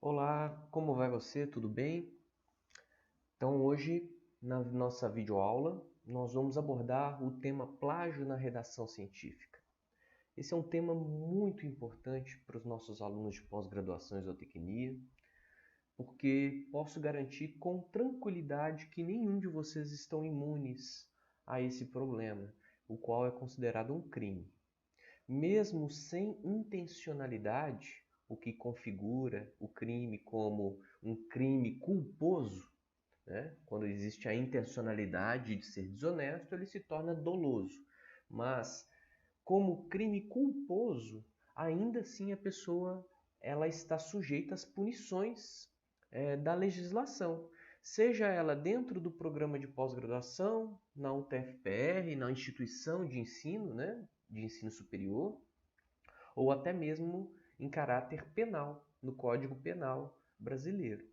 Olá, como vai você? Tudo bem? Então hoje, na nossa videoaula, nós vamos abordar o tema plágio na redação científica. Esse é um tema muito importante para os nossos alunos de pós-graduação em zootecnia, porque posso garantir com tranquilidade que nenhum de vocês estão imunes a esse problema, o qual é considerado um crime. Mesmo sem intencionalidade, o que configura o crime como um crime culposo, né? Quando existe a intencionalidade de ser desonesto, ele se torna doloso. Mas, como crime culposo, ainda assim a pessoa ela está sujeita às punições da legislação. Seja ela dentro do programa de pós-graduação, na UTFPR, na instituição de ensino, né, de ensino superior, ou até mesmo em caráter penal, no Código Penal brasileiro.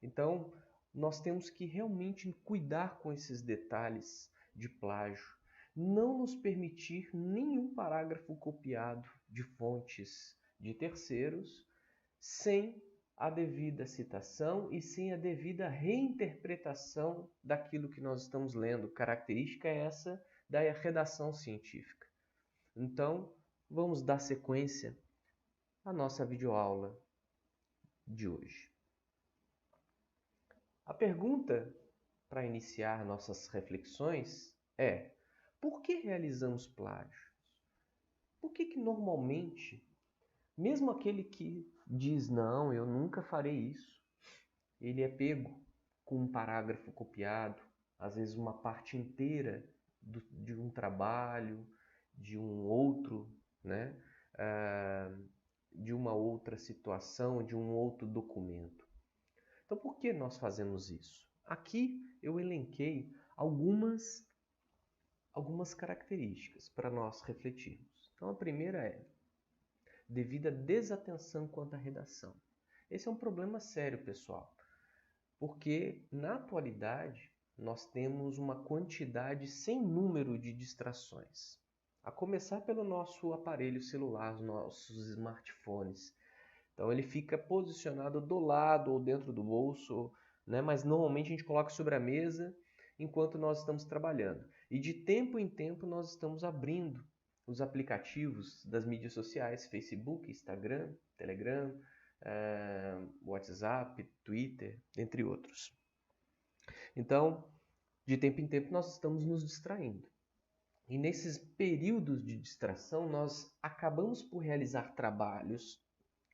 Então, nós temos que realmente cuidar com esses detalhes de plágio. Não nos permitir nenhum parágrafo copiado de fontes de terceiros sem a devida citação e sem a devida reinterpretação daquilo que nós estamos lendo. Característica é essa da redação científica. Então, vamos dar sequência à nossa videoaula de hoje. A pergunta para iniciar nossas reflexões é: por que realizamos plágios? Por que normalmente, mesmo aquele que diz não, eu nunca farei isso, ele é pego com um parágrafo copiado, às vezes uma parte inteira de um trabalho, de um outro, né? De uma outra situação, de um outro documento. Então, por que nós fazemos isso? Aqui eu elenquei algumas características para nós refletirmos. Então, a primeira é devida desatenção quanto à redação. Esse é um problema sério, pessoal, porque na atualidade nós temos uma quantidade sem número de distrações. A começar pelo nosso aparelho celular, os nossos smartphones. Então ele fica posicionado do lado ou dentro do bolso, né? Mas normalmente a gente coloca sobre a mesa enquanto nós estamos trabalhando. E de tempo em tempo nós estamos abrindo os aplicativos das mídias sociais, Facebook, Instagram, Telegram, WhatsApp, Twitter, entre outros. Então, de tempo em tempo nós estamos nos distraindo. E nesses períodos de distração nós acabamos por realizar trabalhos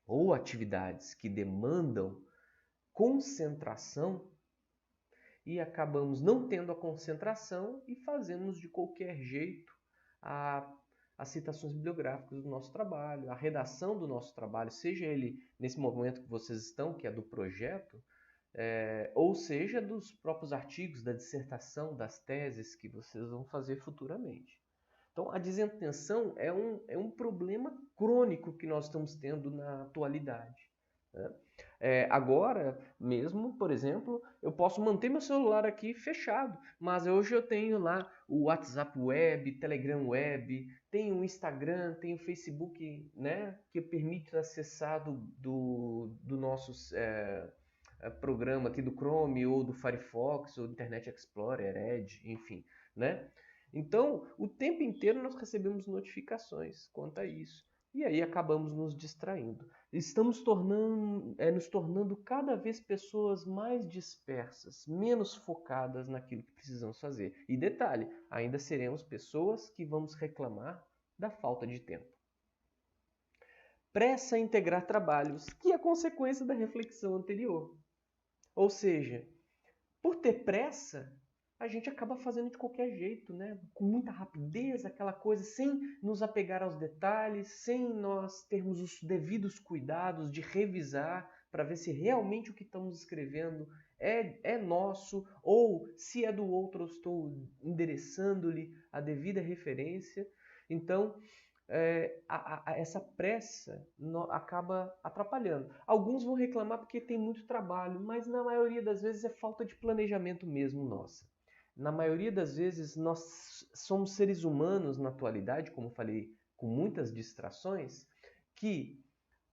ou atividades que demandam concentração e acabamos não tendo a concentração e fazemos de qualquer jeito as citações bibliográficas do nosso trabalho, a redação do nosso trabalho, seja ele nesse momento que vocês estão, que é do projeto, ou seja dos próprios artigos, da dissertação, das teses que vocês vão fazer futuramente. Então, a desatenção é um problema crônico que nós estamos tendo na atualidade. Né? Agora mesmo, por exemplo, eu posso manter meu celular aqui fechado, mas hoje eu tenho lá o WhatsApp Web, Telegram Web, tenho o Instagram, tenho o Facebook, né, que permite acessar do nosso programa aqui do Chrome ou do Firefox ou do Internet Explorer, Edge, enfim, né? Então, o tempo inteiro nós recebemos notificações quanto a isso. E aí acabamos nos distraindo. Estamos nos tornando cada vez pessoas mais dispersas, menos focadas naquilo que precisamos fazer. E detalhe, ainda seremos pessoas que vamos reclamar da falta de tempo. Pressa em integrar trabalhos, que é consequência da reflexão anterior. Ou seja, por ter pressa, a gente acaba fazendo de qualquer jeito, né? Com muita rapidez, aquela coisa, sem nos apegar aos detalhes, sem nós termos os devidos cuidados de revisar para ver se realmente o que estamos escrevendo é nosso ou se é do outro eu estou endereçando-lhe a devida referência. Então, essa pressa acaba atrapalhando. Alguns vão reclamar porque tem muito trabalho, mas na maioria das vezes é falta de planejamento mesmo nossa. Na maioria das vezes nós somos seres humanos na atualidade, como falei, com muitas distrações, que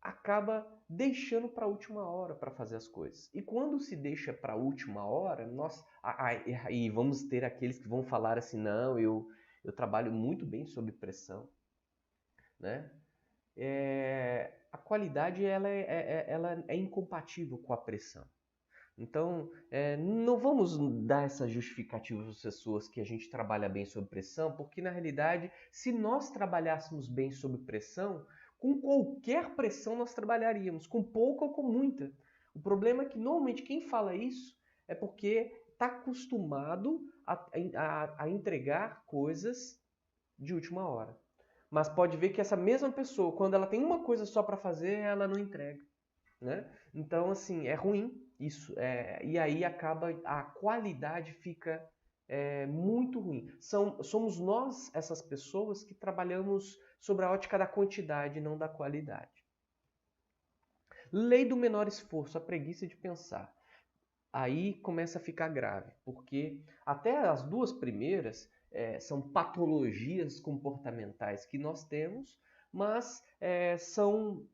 acaba deixando para a última hora para fazer as coisas. E quando se deixa para a última hora, e vamos ter aqueles que vão falar assim, não, eu trabalho muito bem sob pressão, né? A qualidade ela é incompatível com a pressão. Então, não vamos dar essa justificativa para as pessoas que a gente trabalha bem sob pressão, porque na realidade, se nós trabalhássemos bem sob pressão, com qualquer pressão nós trabalharíamos, com pouca ou com muita. O problema é que normalmente quem fala isso é porque está acostumado a entregar coisas de última hora. Mas pode ver que essa mesma pessoa, quando ela tem uma coisa só para fazer, ela não entrega, né? Então, assim, é ruim isso. E aí a qualidade fica muito ruim. Somos nós, essas pessoas, que trabalhamos sobre a ótica da quantidade, não da qualidade. Lei do menor esforço, a preguiça de pensar. Aí começa a ficar grave, porque até as duas primeiras são patologias comportamentais que nós temos, mas são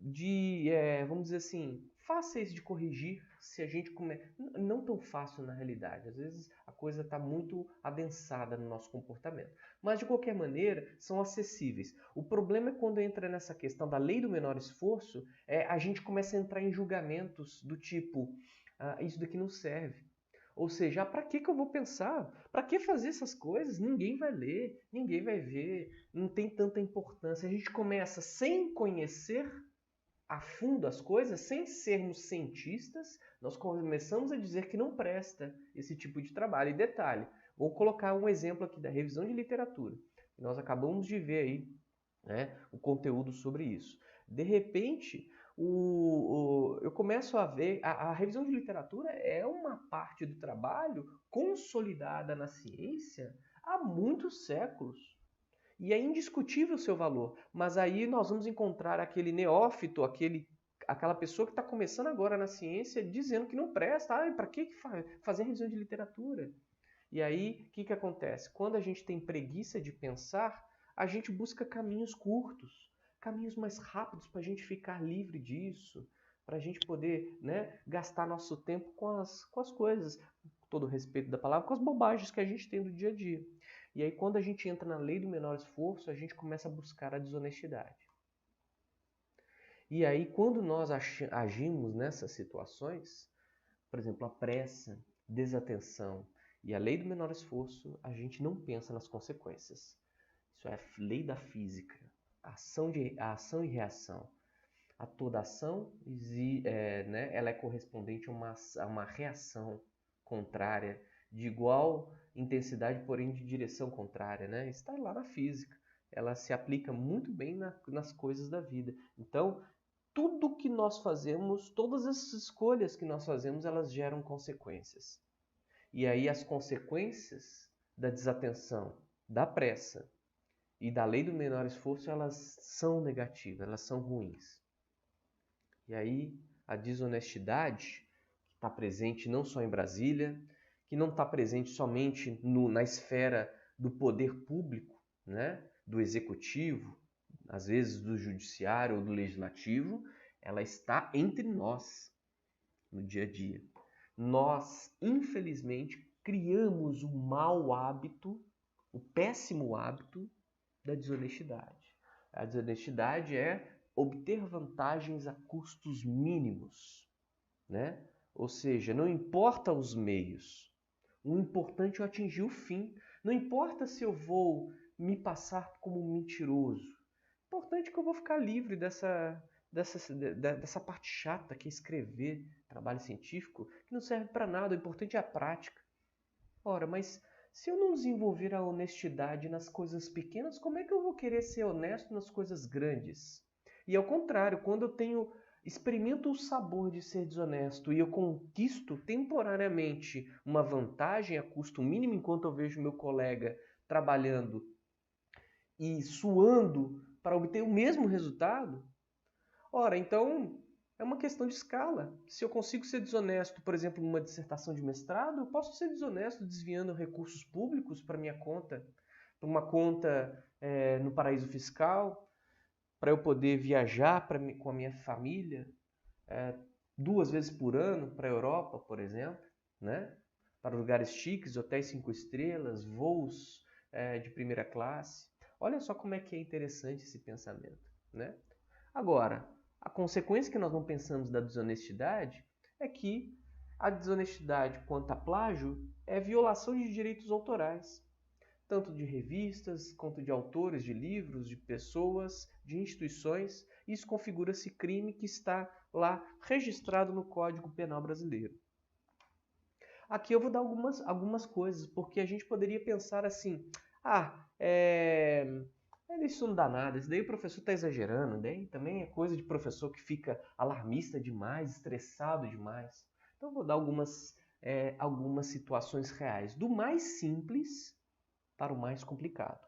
vamos dizer assim, fáceis de corrigir se a gente não tão fácil na realidade. Às vezes a coisa está muito adensada no nosso comportamento. Mas de qualquer maneira, são acessíveis. O problema é quando entra nessa questão da lei do menor esforço, a gente começa a entrar em julgamentos do tipo, isso daqui não serve. Ou seja, para que eu vou pensar? Para que fazer essas coisas? Ninguém vai ler, ninguém vai ver, não tem tanta importância. A gente começa sem conhecer a fundo as coisas, sem sermos cientistas, nós começamos a dizer que não presta esse tipo de trabalho. E detalhe, vou colocar um exemplo aqui da revisão de literatura. Nós acabamos de ver aí, né, o conteúdo sobre isso. De repente, eu começo a ver, a revisão de literatura é uma parte do trabalho consolidada na ciência há muitos séculos. E é indiscutível o seu valor. Mas aí nós vamos encontrar aquele neófito, aquela pessoa que está começando agora na ciência, dizendo que não presta. Para que fazer revisão de literatura? E aí, o que acontece? Quando a gente tem preguiça de pensar, a gente busca caminhos curtos, caminhos mais rápidos para a gente ficar livre disso, para a gente poder, né, gastar nosso tempo com as coisas, com todo o respeito da palavra, com as bobagens que a gente tem do dia a dia. E aí, quando a gente entra na lei do menor esforço, a gente começa a buscar a desonestidade. E aí, quando nós agimos nessas situações, por exemplo, a pressa, desatenção e a lei do menor esforço, a gente não pensa nas consequências. Isso é a lei da física, a ação e reação. A toda ação ela é correspondente a uma reação contrária, de igual intensidade, porém de direção contrária, né? Está lá na física. Ela se aplica muito bem nas coisas da vida. Então, tudo que nós fazemos, todas as escolhas que nós fazemos, elas geram consequências. E aí as consequências da desatenção, da pressa e da lei do menor esforço, elas são negativas, elas são ruins. E aí a desonestidade, que está presente não só em Brasília, que não está presente somente na esfera do poder público, né? Do executivo, às vezes do judiciário ou do legislativo, ela está entre nós no dia a dia. Nós, infelizmente, criamos o mau hábito, o péssimo hábito da desonestidade. A desonestidade é obter vantagens a custos mínimos, né? Ou seja, não importa os meios, o importante é atingir o fim. Não importa se eu vou me passar como um mentiroso, o importante é que eu vou ficar livre dessa parte chata que é escrever trabalho científico, que não serve para nada, o importante é a prática. Ora, mas se eu não desenvolver a honestidade nas coisas pequenas, como é que eu vou querer ser honesto nas coisas grandes? E ao contrário, quando eu experimento o sabor de ser desonesto e eu conquisto temporariamente uma vantagem a custo mínimo enquanto eu vejo meu colega trabalhando e suando para obter o mesmo resultado, ora, então é uma questão de escala. Se eu consigo ser desonesto, por exemplo, numa dissertação de mestrado, eu posso ser desonesto desviando recursos públicos para minha conta, para uma conta no paraíso fiscal. para eu poder viajar com a minha família 2 vezes por ano para a Europa, por exemplo, né? Para lugares chiques, hotéis 5 estrelas, voos de primeira classe. Olha só como é que é interessante esse pensamento, né? Agora, a consequência que nós não pensamos da desonestidade é que a desonestidade quanto a plágio é violação de direitos autorais, tanto de revistas, quanto de autores de livros, de pessoas, de instituições. Isso configura-se crime que está lá registrado no Código Penal brasileiro. Aqui eu vou dar algumas coisas, porque a gente poderia pensar assim, isso não dá nada, isso daí o professor está exagerando, daí também é coisa de professor que fica alarmista demais, estressado demais. Então eu vou dar algumas situações reais, do mais simples para o mais complicado,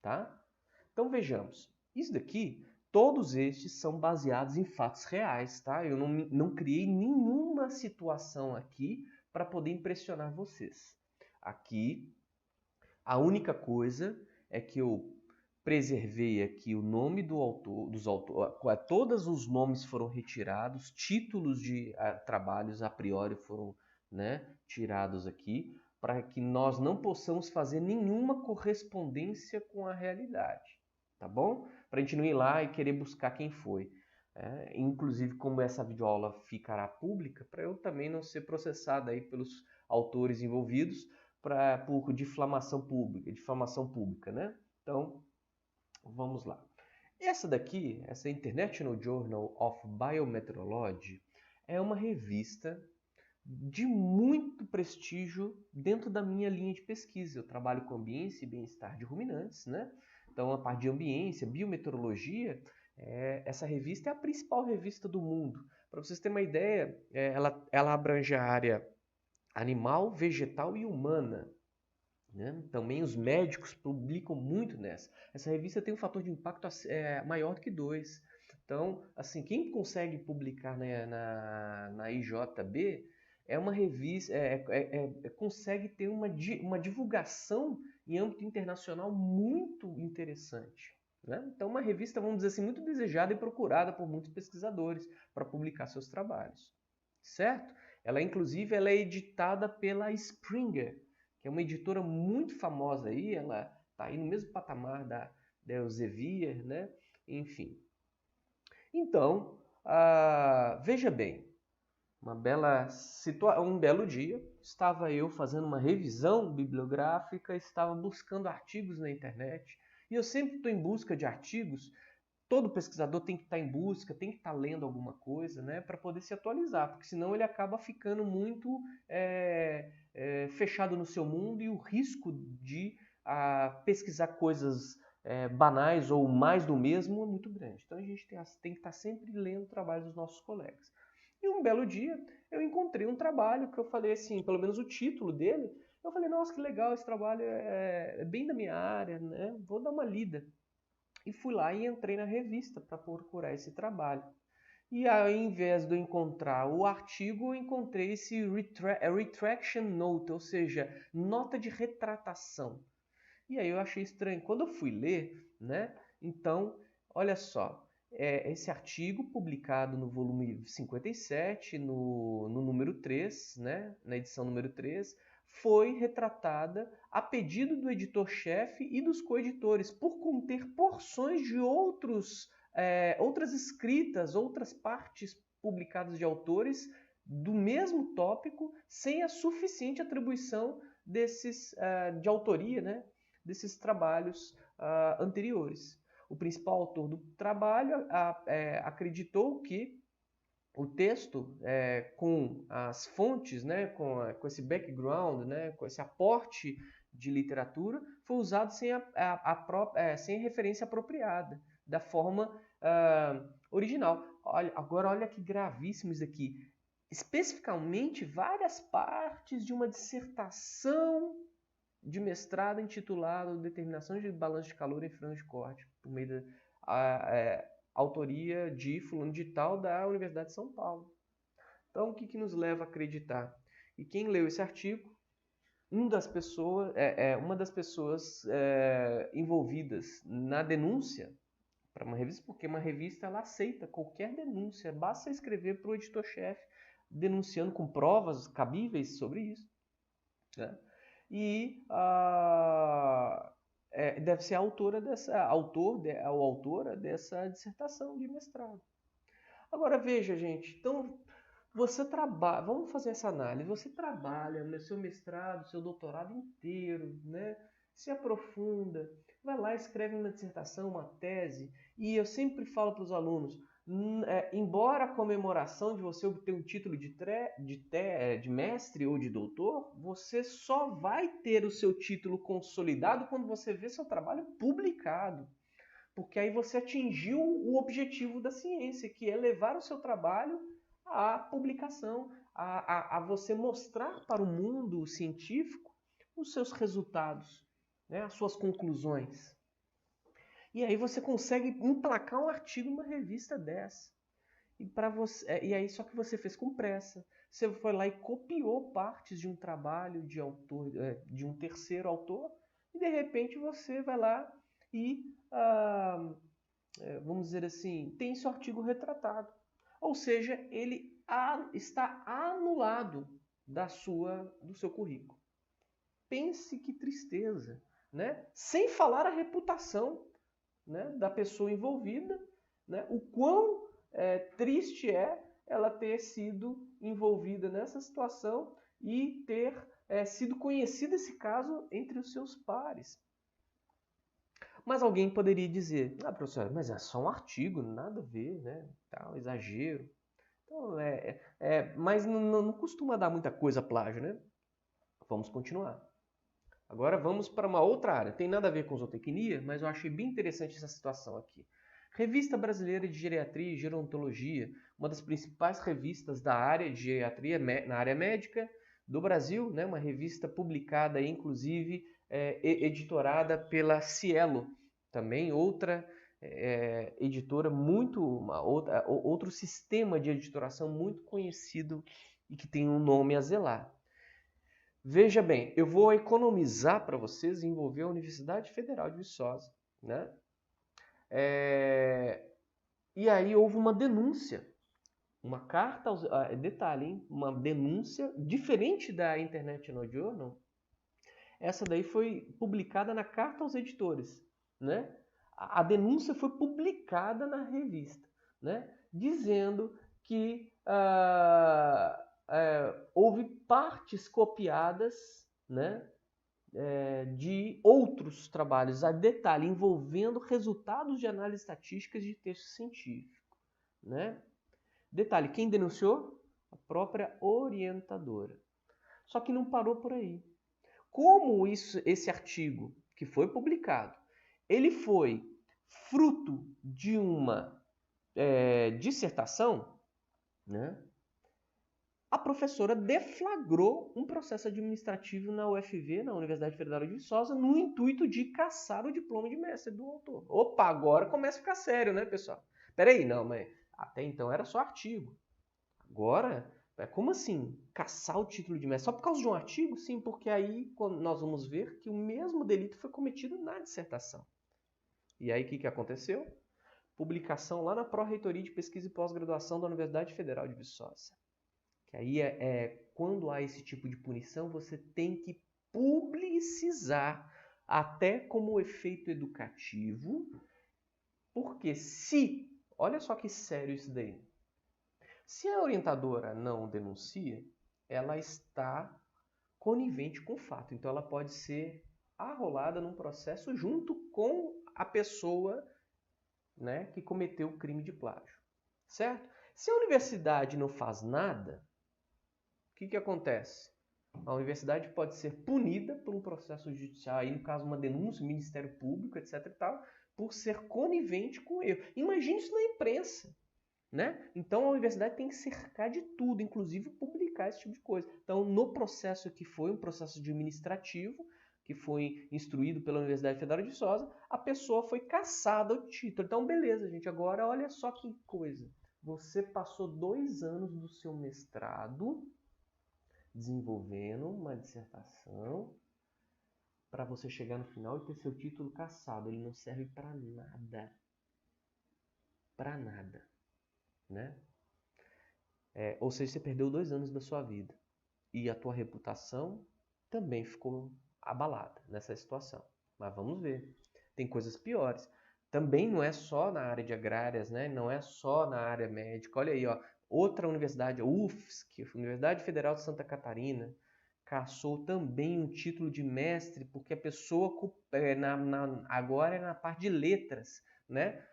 tá? Então vejamos, isso daqui, todos estes são baseados em fatos reais, tá? Eu não criei nenhuma situação aqui para poder impressionar vocês. Aqui, a única coisa é que eu preservei aqui o nome do autor, dos autores, todos os nomes foram retirados, títulos de trabalhos a priori foram, né, tirados aqui, para que nós não possamos fazer nenhuma correspondência com a realidade, tá bom? Para a gente não ir lá e querer buscar quem foi. Inclusive, como essa videoaula ficará pública, para eu também não ser processado aí pelos autores envolvidos por difamação pública, né? Então, vamos lá. Essa daqui, essa International Journal of Biometeorology, é uma revista de muito prestígio dentro da minha linha de pesquisa. Eu trabalho com ambiência e bem-estar de ruminantes, né? Então, a parte de ambiência, biometeorologia, essa revista é a principal revista do mundo. Para vocês terem uma ideia, ela abrange a área animal, vegetal e humana, né? Também os médicos publicam muito nessa. Essa revista tem um fator de impacto maior do que 2. Então, assim, quem consegue publicar, né, na IJB é uma revista, consegue ter uma divulgação em âmbito internacional muito interessante, né? Então, uma revista, vamos dizer assim, muito desejada e procurada por muitos pesquisadores para publicar seus trabalhos, certo? Inclusive, ela é editada pela Springer, que é uma editora muito famosa aí, ela está aí no mesmo patamar da Elsevier, né? Enfim. Então, veja bem, um belo dia, estava eu fazendo uma revisão bibliográfica, estava buscando artigos na internet, e eu sempre estou em busca de artigos. Todo pesquisador tem que estar em busca, tem que estar lendo alguma coisa, né, para poder se atualizar, porque senão ele acaba ficando muito fechado no seu mundo, e o risco de pesquisar coisas banais ou mais do mesmo é muito grande. Então a gente tem que estar sempre lendo o trabalho dos nossos colegas. E um belo dia eu encontrei um trabalho que eu falei assim, pelo menos o título dele, eu falei, nossa, que legal, esse trabalho é bem da minha área, né? Vou dar uma lida. E fui lá e entrei na revista para procurar esse trabalho. E ao invés de eu encontrar o artigo, eu encontrei esse retraction note, ou seja, nota de retratação. E aí eu achei estranho. Quando eu fui ler, né? Então, olha só, esse artigo publicado no volume 57, no número 3, né? Na edição número 3, foi retratada a pedido do editor-chefe e dos coeditores, por conter porções de outras escritas, outras partes publicadas de autores do mesmo tópico, sem a suficiente atribuição de autoria, né, desses trabalhos anteriores. O principal autor do trabalho acreditou que o texto, com as fontes, né, com esse background, né, com esse aporte de literatura, foi usado sem referência apropriada, da forma original. Agora olha que gravíssimo isso aqui. Especificamente, várias partes de uma dissertação de mestrado intitulado Determinação de Balanço de Calor em Frango de Corte, por meio da autoria de fulano de tal da Universidade de São Paulo. Então, o que nos leva a acreditar? E quem leu esse artigo, uma das pessoas envolvidas na denúncia para uma revista, porque uma revista ela aceita qualquer denúncia, basta escrever para o editor-chefe denunciando com provas cabíveis sobre isso, né? E deve ser a autora ou autora dessa dissertação de mestrado. Agora veja, gente, então você trabalha, vamos fazer essa análise, você trabalha no seu mestrado, seu doutorado inteiro, né? Se aprofunda, vai lá, escreve uma dissertação, uma tese, e eu sempre falo para os alunos, embora a comemoração de você obter um título de mestre ou de doutor, você só vai ter o seu título consolidado quando você vê seu trabalho publicado. Porque aí você atingiu o objetivo da ciência, que é levar o seu trabalho à publicação, a você mostrar para o mundo científico os seus resultados, né, as suas conclusões. E aí você consegue emplacar um artigo numa revista dessa. E aí só que você fez com pressa. Você foi lá e copiou partes de um trabalho de um terceiro autor, e de repente você vai lá e, vamos dizer assim, tem seu artigo retratado. Ou seja, ele está anulado do seu currículo. Pense que tristeza, né? Sem falar a reputação, né, da pessoa envolvida, né? O quão triste é ela ter sido envolvida nessa situação e ter sido conhecido esse caso entre os seus pares. Mas alguém poderia dizer, professor, mas é só um artigo, nada a ver, né? Tal, exagero. Então, mas não costuma dar muita coisa plágio, né? Vamos continuar. Agora vamos para uma outra área. Tem nada a ver com zootecnia, mas eu achei bem interessante essa situação aqui. Revista Brasileira de Geriatria e Gerontologia, uma das principais revistas da área de geriatria na área médica do Brasil, né? Uma revista publicada, inclusive, editorada pela Cielo, também outra editora outro sistema de editoração muito conhecido e que tem um nome a zelar. Veja bem, eu vou economizar para vocês e envolver a Universidade Federal de Viçosa, né? E aí houve uma denúncia, uma carta, detalhe, hein? Uma denúncia diferente da International Journal. Essa daí foi publicada na carta aos editores, né? A denúncia foi publicada na revista, né? Dizendo que houve partes copiadas, né, de outros trabalhos, a detalhe, envolvendo resultados de análise estatísticas de texto científico, né? Detalhe, quem denunciou? A própria orientadora. Só que não parou por aí. Como esse artigo que foi publicado, ele foi fruto de uma dissertação, né? A professora deflagrou um processo administrativo na UFV, na Universidade Federal de Viçosa, no intuito de caçar o diploma de mestre do autor. Opa, agora começa a ficar sério, né, pessoal? Peraí, não, mas até então era só artigo. Agora, como assim? Caçar o título de mestre? Só por causa de um artigo? Sim, porque aí nós vamos ver que o mesmo delito foi cometido na dissertação. E aí o que aconteceu? Publicação lá na Pró-Reitoria de Pesquisa e Pós-Graduação da Universidade Federal de Viçosa. Que aí quando há esse tipo de punição, você tem que publicizar até como efeito educativo, porque olha só que sério isso daí, se a orientadora não denuncia, ela está conivente com o fato, então ela pode ser arrolada num processo junto com a pessoa, né, que cometeu o crime de plágio, certo? Se a universidade não faz nada, o que acontece? A universidade pode ser punida por um processo judicial, aí no caso uma denúncia, Ministério Público, etc. e tal, por ser conivente com o erro. Imagine isso na imprensa, né? Então a universidade tem que cercar de tudo, inclusive publicar esse tipo de coisa. Então no processo que foi um processo administrativo, que foi instruído pela Universidade Federal de Viçosa, a pessoa foi cassada o título. Então beleza, gente, agora olha só que coisa. Você passou 2 anos do seu mestrado desenvolvendo uma dissertação para você chegar no final e ter seu título cassado. Ele não serve para nada. para nada, né? Ou seja, você perdeu 2 anos da sua vida. E a tua reputação também ficou abalada nessa situação. Mas vamos ver. Tem coisas piores. Também não é só na área de agrárias, né? Não é só na área médica. Olha aí, ó, outra universidade, a UFSC, Universidade Federal de Santa Catarina, cassou também um título de mestre, porque a pessoa agora é na parte de letras, né?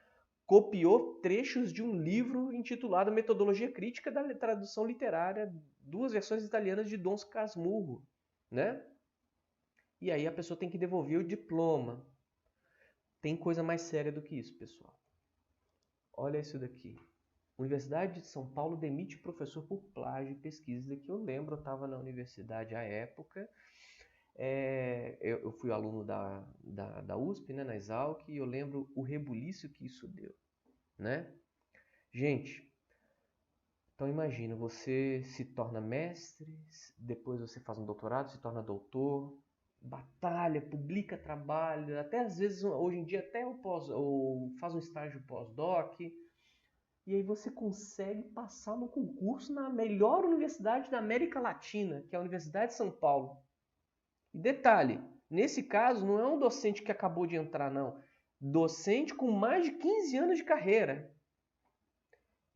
Copiou trechos de um livro intitulado Metodologia Crítica da Tradução Literária, 2 versões italianas de Dom Casmurro, né? E aí a pessoa tem que devolver o diploma. Tem coisa mais séria do que isso, pessoal. Olha isso daqui. Universidade de São Paulo demite professor por plágio e pesquisa. Isso daqui eu lembro, eu estava na universidade à época. Eu fui aluno da USP, né, na Exalc, e eu lembro o rebuliço que isso deu, né? Gente, então imagina, você se torna mestre, depois você faz um doutorado, se torna doutor, batalha, publica trabalho, até às vezes, hoje em dia, até ou faz um estágio pós-doc, e aí você consegue passar no concurso na melhor universidade da América Latina, que é a Universidade de São Paulo. E detalhe, nesse caso não é um docente que acabou de entrar, não. Docente com mais de 15 anos de carreira.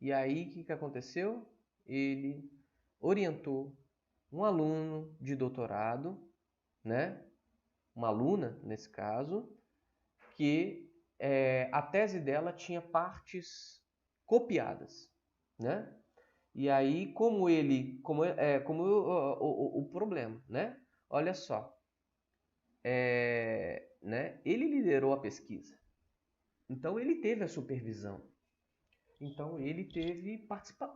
E aí, o que aconteceu? Ele orientou um aluno de doutorado, né? Uma aluna, nesse caso, que a tese dela tinha partes copiadas, né? E aí, o problema, né? Olha só, né? Ele liderou a pesquisa, então ele teve a supervisão. Então ele teve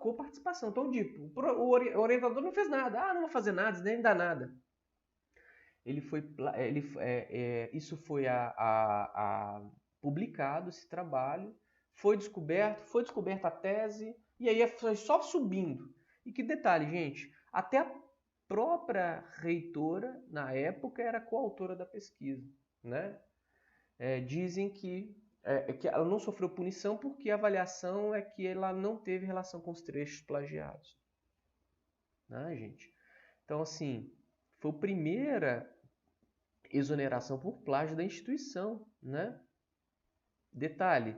coparticipação. Então, tipo, o orientador não fez nada. Ah, não vou fazer nada, nem dá nada. Isso foi publicado, esse trabalho, foi descoberta a tese, e aí foi só subindo. E que detalhe, gente, até a própria reitora, na época, era coautora da pesquisa, né? Dizem que ela não sofreu punição porque a avaliação é que ela não teve relação com os trechos plagiados. Né, gente? Então, assim, foi a primeira exoneração por plágio da instituição, né? Detalhe,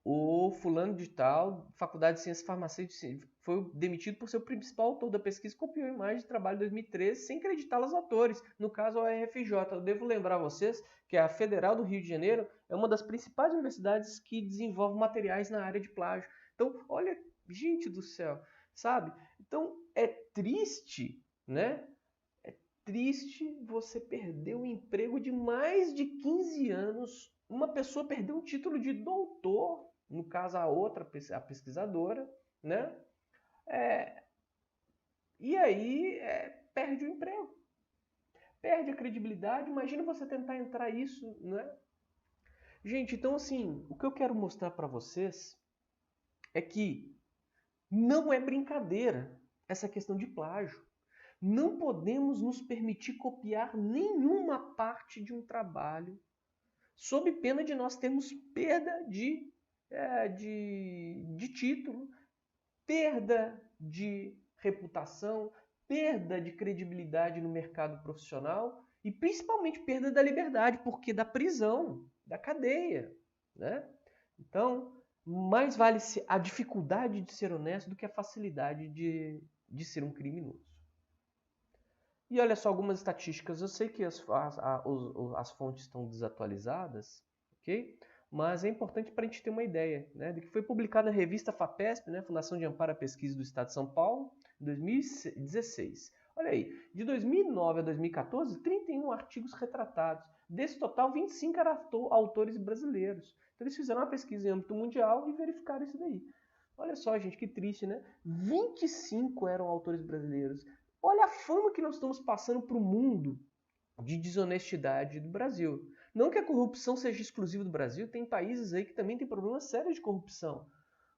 o fulano de tal, Faculdade de Ciências Farmacêuticas, foi demitido por ser o principal autor da pesquisa, copiou a imagem de trabalho de 2013 sem acreditá-la aos autores, no caso a UFRJ. Eu devo lembrar a vocês que a Federal do Rio de Janeiro é uma das principais universidades que desenvolve materiais na área de plágio. Então, olha, gente do céu, sabe? Então, é triste, né? É triste você perder um emprego de mais de 15 anos, uma pessoa perdeu um título de doutor, no caso a pesquisadora, né? E aí perde o emprego, perde a credibilidade. Imagina você tentar entrar isso, né? Gente, então assim, o que eu quero mostrar para vocês é que não é brincadeira essa questão de plágio. Não podemos nos permitir copiar nenhuma parte de um trabalho sob pena de nós termos perda de título, perda de reputação, perda de credibilidade no mercado profissional e principalmente perda da liberdade, porque da prisão, da cadeia, né? Então, mais vale a dificuldade de ser honesto do que a facilidade de ser um criminoso. E olha só algumas estatísticas. Eu sei que as fontes estão desatualizadas, ok? Mas é importante para a gente ter uma ideia, né, de que foi publicada na revista FAPESP, né, Fundação de Amparo à Pesquisa do Estado de São Paulo, em 2016. Olha aí, de 2009 a 2014, 31 artigos retratados. Desse total, 25 eram autores brasileiros. Então eles fizeram uma pesquisa em âmbito mundial e verificaram isso daí. Olha só, gente, que triste, né? 25 eram autores brasileiros. Olha a fama que nós estamos passando para o mundo de desonestidade do Brasil. Não que a corrupção seja exclusiva do Brasil, tem países aí que também tem problemas sérios de corrupção.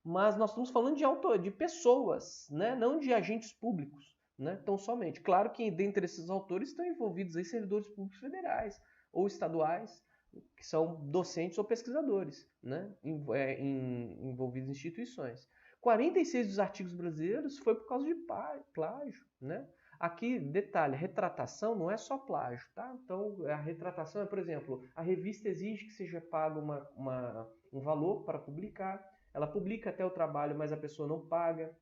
Mas nós estamos falando de pessoas, né? Não de agentes públicos, né? Então somente. Claro que dentre esses autores estão envolvidos aí servidores públicos federais ou estaduais, que são docentes ou pesquisadores, né, envolvidos em instituições. 46 dos artigos brasileiros foi por causa de plágio, né? Aqui, detalhe, retratação não é só plágio, tá? Então, a retratação é, por exemplo, a revista exige que seja pago um valor para publicar, ela publica até o trabalho, mas a pessoa não paga.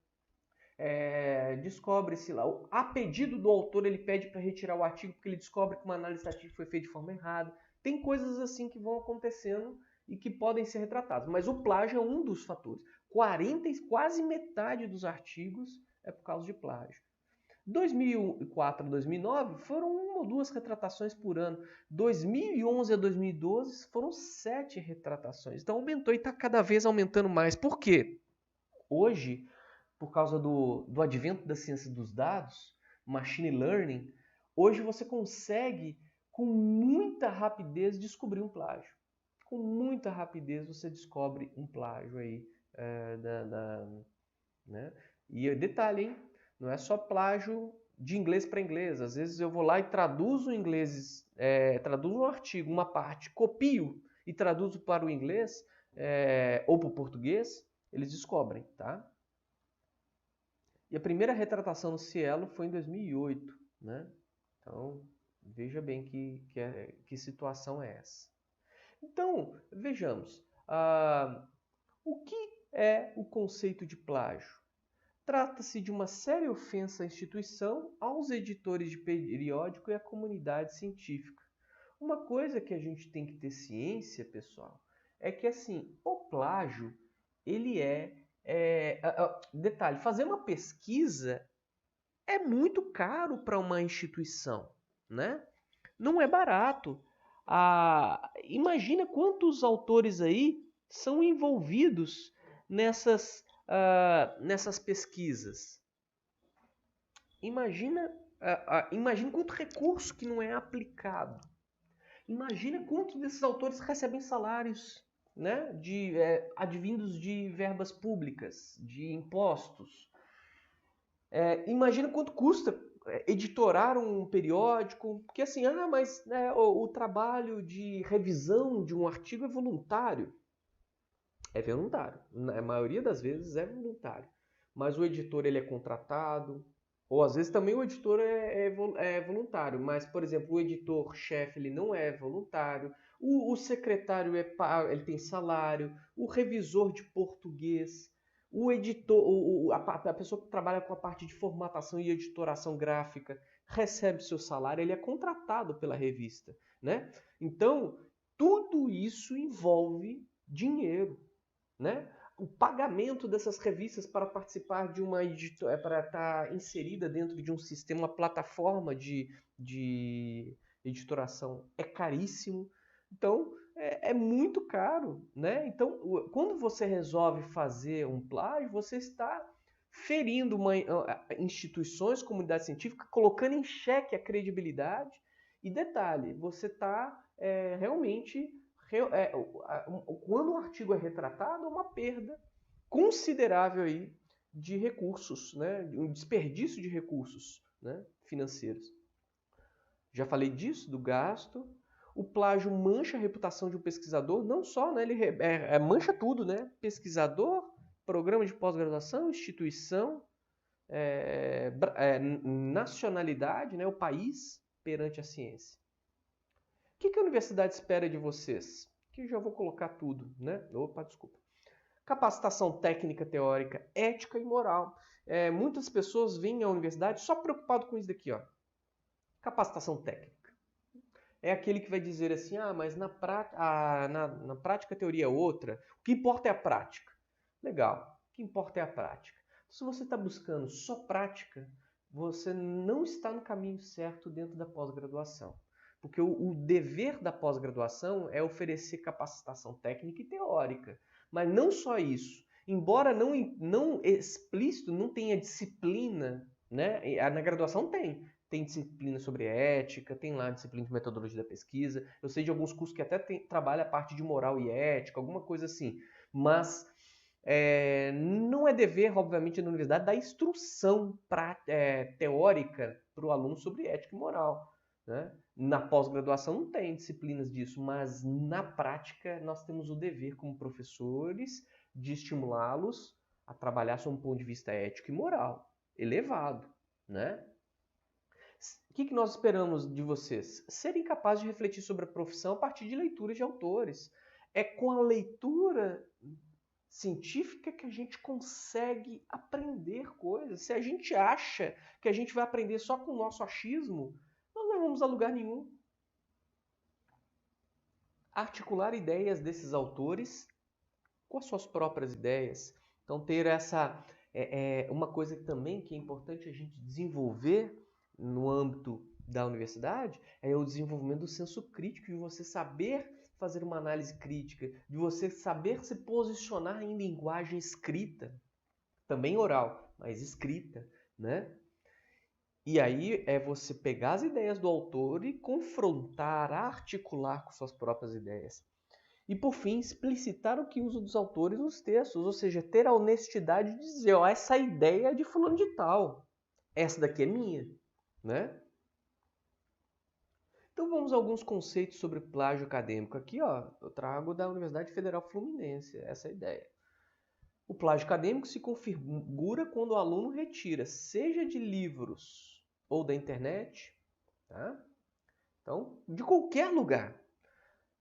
Descobre-se lá, a pedido do autor, ele pede para retirar o artigo porque ele descobre que uma análise estatística foi feita de forma errada. Tem coisas assim que vão acontecendo e que podem ser retratadas, mas o plágio é um dos fatores. Quase metade dos artigos é por causa de plágio. 2004 a 2009 foram 1 ou 2 retratações por ano. 2011 a 2012 foram 7 retratações. Então aumentou e está cada vez aumentando mais. Por quê? Hoje, por causa do advento da ciência dos dados, machine learning, hoje você consegue com muita rapidez descobrir um plágio. Com muita rapidez você descobre um plágio aí. Né? E detalhe, hein? Não é só plágio de inglês para inglês. Às vezes eu vou lá e traduzo em inglês, traduzo um artigo, uma parte, copio e traduzo para o inglês ou para o português, eles descobrem, tá? E a primeira retratação no Cielo foi em 2008, né? Então, veja bem que situação é essa. Então, vejamos. O que é o conceito de plágio? Trata-se de uma séria ofensa à instituição, aos editores de periódico e à comunidade científica. Uma coisa que a gente tem que ter ciência, pessoal, é que assim, o plágio, ele detalhe, fazer uma pesquisa é muito caro para uma instituição, né? Não é barato. Imagina quantos autores aí são envolvidos nessas pesquisas. Imagina quanto recurso que não é aplicado. Imagina quantos desses autores recebem salários, né, advindos de verbas públicas, de impostos. Imagina quanto custa editorar um periódico, porque assim, mas o trabalho de revisão de um artigo é voluntário. É voluntário. Na maioria das vezes é voluntário. Mas o editor ele é contratado, ou às vezes também o editor é voluntário. Mas, por exemplo, o editor-chefe ele não é voluntário. O secretário ele tem salário. O revisor de português. O editor, a pessoa que trabalha com a parte de formatação e editoração gráfica recebe seu salário. Ele é contratado pela revista, né? Então, tudo isso envolve dinheiro. Né? O pagamento dessas revistas para participar de uma editora, para estar inserida dentro de um sistema, uma plataforma de editoração é caríssimo. Então, é muito caro. Né? Então, quando você resolve fazer um plágio, você está ferindo instituições, comunidade científica, colocando em xeque a credibilidade. E detalhe, você está realmente... quando um artigo é retratado, é uma perda considerável aí de recursos, né? Um desperdício de recursos, né, financeiros. Já falei disso, do gasto. O plágio mancha a reputação de um pesquisador, não só, né, ele mancha tudo, né? Pesquisador, programa de pós-graduação, instituição, nacionalidade, né, o país perante a ciência. O que a universidade espera de vocês? Que eu já vou colocar tudo, né? Opa, desculpa. Capacitação técnica, teórica, ética e moral. Muitas pessoas vêm à universidade só preocupado com isso daqui, ó. Capacitação técnica. É aquele que vai dizer assim, mas na prática a teoria é outra. O que importa é a prática. Legal, o que importa é a prática. Se você está buscando só prática, você não está no caminho certo dentro da pós-graduação. Porque o dever da pós-graduação é oferecer capacitação técnica e teórica. Mas não só isso. Embora não explícito, não tenha disciplina, né? Na graduação tem disciplina sobre ética, tem lá disciplina de metodologia da pesquisa. Eu sei de alguns cursos que até trabalha a parte de moral e ética, alguma coisa assim. Mas não é dever, obviamente, da universidade dar instrução teórica para o aluno sobre ética e moral. Né? Na pós-graduação não tem disciplinas disso, mas na prática nós temos o dever como professores de estimulá-los a trabalhar sob um ponto de vista ético e moral elevado, né? O que nós esperamos de vocês? Serem capazes de refletir sobre a profissão a partir de leituras de autores. É com a leitura científica que a gente consegue aprender coisas. Se a gente acha que a gente vai aprender só com o nosso achismo, nós não vamos a lugar nenhum. Articular ideias desses autores com as suas próprias ideias. Então, ter essa... uma coisa também que é importante a gente desenvolver no âmbito da universidade é o desenvolvimento do senso crítico, de você saber fazer uma análise crítica, de você saber se posicionar em linguagem escrita, também oral, mas escrita, né? E aí é você pegar as ideias do autor e confrontar, articular com suas próprias ideias. E, por fim, explicitar o que usa dos autores nos textos, ou seja, ter a honestidade de dizer, ó, essa ideia é de fulano de tal, essa daqui é minha, né? Então vamos a alguns conceitos sobre plágio acadêmico. Aqui, ó, eu trago da Universidade Federal Fluminense, essa é a ideia. O plágio acadêmico se configura quando o aluno retira, seja de livros ou da internet, tá? Então, de qualquer lugar,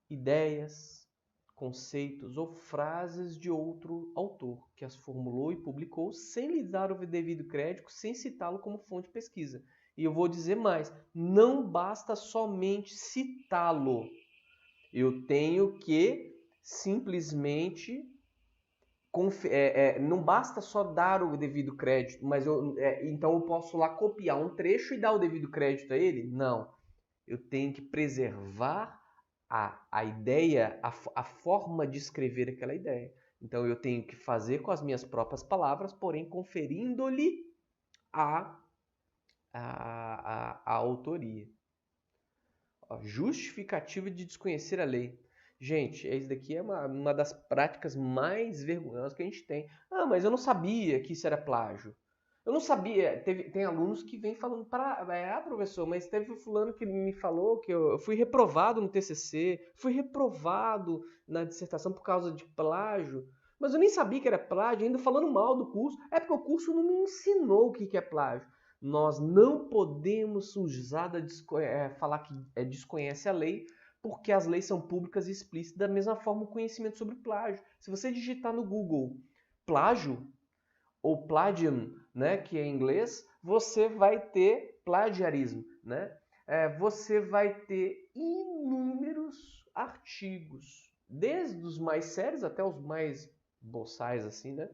ideias, conceitos ou frases de outro autor que as formulou e publicou sem lhe dar o devido crédito, sem citá-lo como fonte de pesquisa. E eu vou dizer mais, não basta somente citá-lo. Eu tenho que simplesmente... não basta só dar o devido crédito, mas então eu posso lá copiar um trecho e dar o devido crédito a ele? Não. Eu tenho que preservar a ideia, a forma de escrever aquela ideia. Então eu tenho que fazer com as minhas próprias palavras, porém conferindo-lhe a autoria. Ó, justificativa de desconhecer a lei. Gente, isso daqui é uma das práticas mais vergonhosas que a gente tem. Ah, mas eu não sabia que isso era plágio. Eu não sabia. Tem alunos que vêm falando, professor, mas teve fulano que me falou que eu fui reprovado no TCC, fui reprovado na dissertação por causa de plágio. Mas eu nem sabia que era plágio, ainda falando mal do curso. É porque o curso não me ensinou o que é plágio. Nós não podemos usar falar que desconhece a lei, porque as leis são públicas e explícitas. Da mesma forma, o conhecimento sobre plágio. Se você digitar no Google plágio ou plagium, né, que é em inglês, você vai ter plagiarismo, né? Você vai ter inúmeros artigos, desde os mais sérios até os mais boçais, assim, né?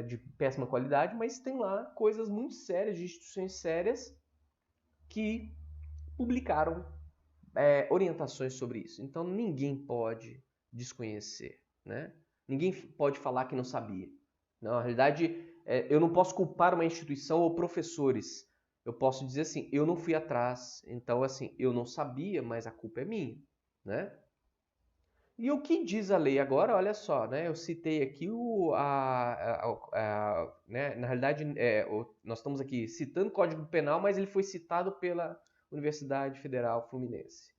De péssima qualidade, mas tem lá coisas muito sérias, de instituições sérias que publicaram orientações sobre isso. Então ninguém pode desconhecer, né? Ninguém pode falar que não sabia. Não, na realidade, eu não posso culpar uma instituição ou professores. Eu posso dizer assim, eu não fui atrás, então assim, eu não sabia, mas a culpa é minha, né? E o que diz a lei agora? Olha só, né? Eu citei aqui né? Na realidade, nós estamos aqui citando o Código Penal, mas ele foi citado pela Universidade Federal Fluminense.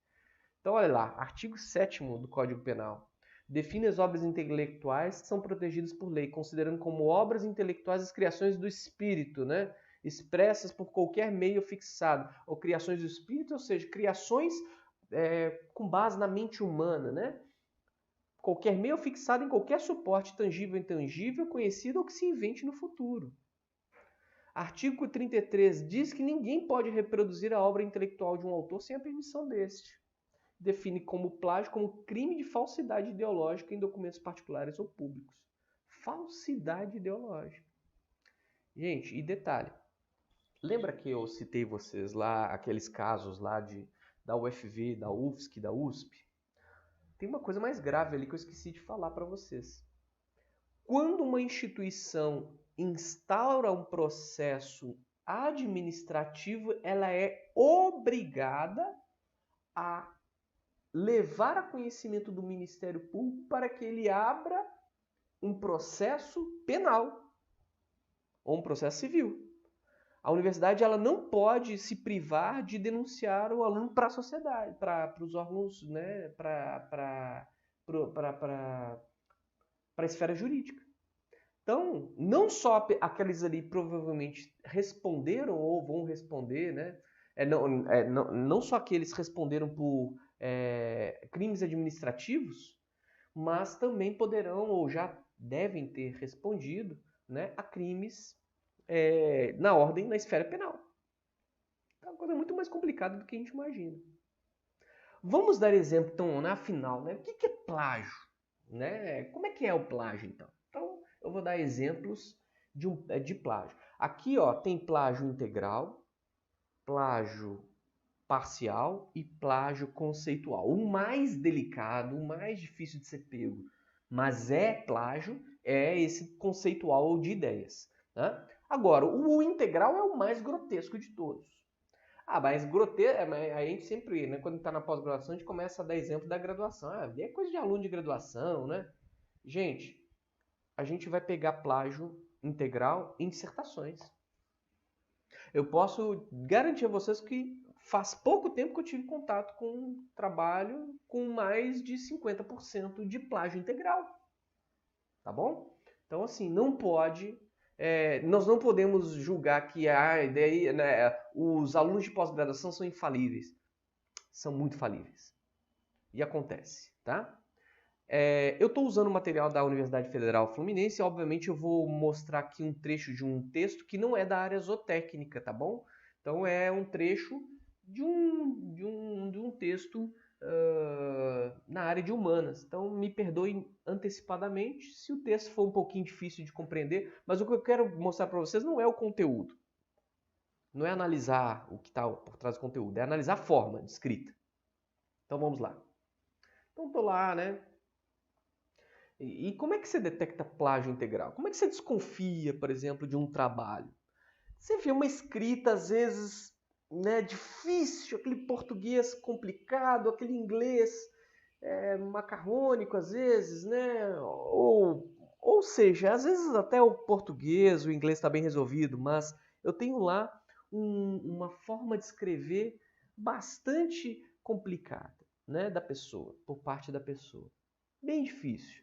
Então, olha lá, artigo 7º do Código Penal. Define as obras intelectuais que são protegidas por lei, considerando como obras intelectuais as criações do espírito, né? Expressas por qualquer meio fixado, ou criações do espírito, ou seja, criações com base na mente humana, né? Qualquer meio fixado em qualquer suporte tangível ou intangível, conhecido ou que se invente no futuro. Artigo 33 diz que ninguém pode reproduzir a obra intelectual de um autor sem a permissão deste. Define como plágio como crime de falsidade ideológica em documentos particulares ou públicos. Falsidade ideológica. Gente, e detalhe. Lembra que eu citei vocês lá, aqueles casos lá da UFV, da UFSC, da USP? Tem uma coisa mais grave ali que eu esqueci de falar para vocês. Quando uma instituição instaura um processo administrativo, ela é obrigada a levar a conhecimento do Ministério Público para que ele abra um processo penal ou um processo civil. A universidade ela não pode se privar de denunciar o aluno para a sociedade, para os órgãos, né, para a esfera jurídica. Então, não só aqueles ali provavelmente responderam ou vão responder, né? Não só aqueles responderam por crimes administrativos, mas também poderão ou já devem ter respondido, né, a crimes na ordem, na esfera penal. É uma coisa muito mais complicada do que a gente imagina. Vamos dar exemplo, então, na final, né? O que é plágio? Né? Como é que é o plágio, então? Então, eu vou dar exemplos de plágio. Aqui, ó, tem plágio integral, plágio parcial e plágio conceitual. O mais delicado, o mais difícil de ser pego, mas é plágio, é esse conceitual de ideias. Né? Agora, o integral é o mais grotesco de todos. Mas grotesco, a gente sempre, né, quando está na pós-graduação, a gente começa a dar exemplo da graduação. É coisa de aluno de graduação, né? Gente, a gente vai pegar plágio integral em dissertações. Eu posso garantir a vocês que faz pouco tempo que eu tive contato com um trabalho com mais de 50% de plágio integral. Tá bom? Então, assim, não pode... nós não podemos julgar que né, os alunos de pós-graduação são infalíveis. São muito falíveis. E acontece, tá? Eu estou usando o material da Universidade Federal Fluminense e, obviamente, eu vou mostrar aqui um trecho de um texto que não é da área zootécnica, tá bom? Então, é um trecho de um texto na área de humanas. Então, me perdoem antecipadamente se o texto for um pouquinho difícil de compreender, mas o que eu quero mostrar para vocês não é o conteúdo. Não é analisar o que está por trás do conteúdo, é analisar a forma de escrita. Então, vamos lá. Então, estou lá, né? E como é que você detecta plágio integral? Como é que você desconfia, por exemplo, de um trabalho? Você vê uma escrita, às vezes, né, difícil, aquele português complicado, aquele inglês macarrônico, às vezes, né? Ou seja, às vezes até o português, o inglês está bem resolvido, mas eu tenho lá uma forma de escrever bastante complicada, né, da pessoa, por parte da pessoa. Bem difícil.